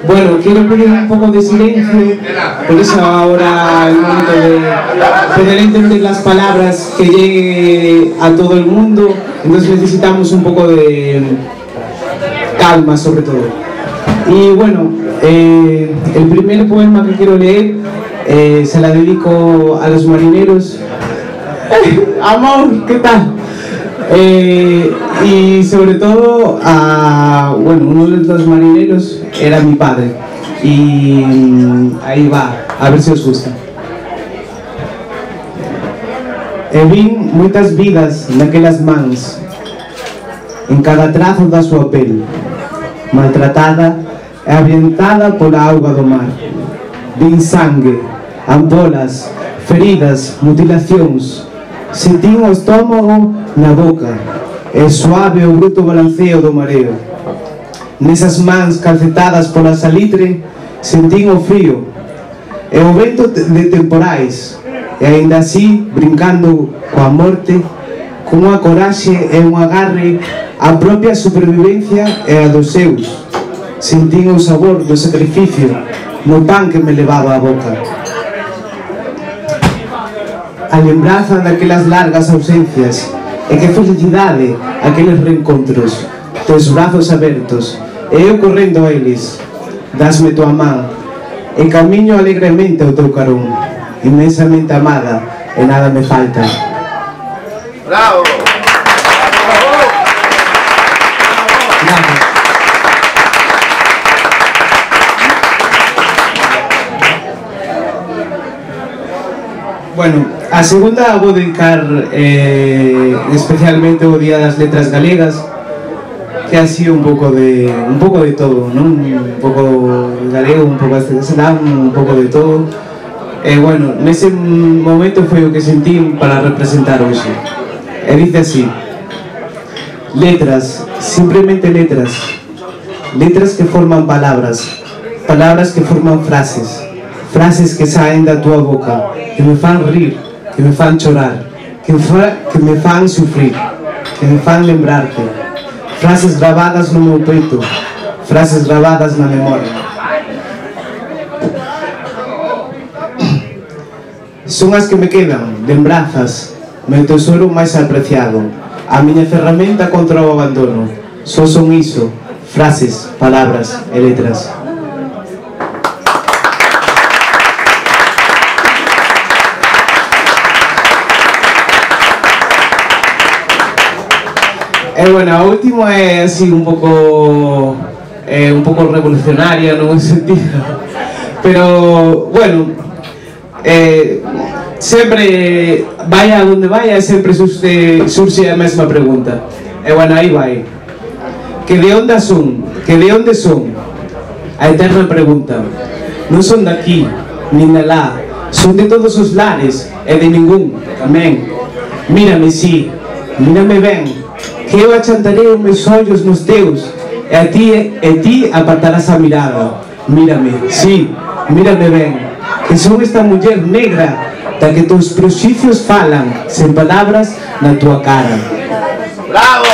Bueno, quiero pedir un poco de silencio, por eso ahora el momento de poder entender las palabras, que llegue a todo el mundo, entonces necesitamos un poco de calma sobre todo. Y bueno, el primer poema que quiero leer se la dedico a los marineros. Amor, ¿qué tal? Y sobre todo a, bueno, uno de los marineros era mi padre, y ahí va, a ver si os gusta. Vin muitas vidas naquelas mans, en cada trazo da súa pel, maltratada e avientada pola auga do mar. Vin sangue, ampolas, feridas, mutilacións. Sentín o estómago na boca e suave o bruto balanceo do mareo. Nesas mans calcetadas pola salitre sentín o frío e o vento de temporais, e aínda así, brincando coa morte, cunha coraxe e un agarre á propia supervivencia e a dos seus. Sentín o sabor do sacrificio no pan que me levaba a boca. A lembranza daquelas largas ausencias, e que felicidade aqueles reencontros, teus brazos abertos, e eu correndo a eles. Dasme tua man, e camiño alegremente ao teu carón, inmensamente amada, e nada me falta. Bravo! Bueno, a segunda vou dedicar especialmente o Día das Letras Galegas, que ha sido un pouco de todo, non? Un pouco galego, un pouco castelán, un pouco de todo. E bueno, nese momento foi o que sentí para representar hoxe. E dice así: letras, simplemente letras, letras que forman palabras, palabras que forman frases, frases que saen da túa boca, que me fan rir, que me fan chorar, que me fan sufrir, que me fan lembrarte. Frases gravadas no meu peito, frases gravadas na memoria. Son as que me quedan, lembranzas, meu tesouro máis apreciado, a miña ferramenta contra o abandono. Só son iso, frases, palabras e letras. Bueno, a última é así un pouco revolucionaria no sentido, pero bueno, sempre vaya onde vaya, sempre surxe a mesma pregunta. E bueno, aí vai. Que de onde son? Que de onde son? A eterna pregunta. Non son daqui, nin de lá, son de todos os lares e de ningún, tamén. Mírame, sí, mírame ben, que eu achantarei os meus ollos nos teus, e ti apartarás a mirada. Mírame, sí, mírame ben, que son esta muller negra da que teus prejuicios falan sen palabras na túa cara. Bravo!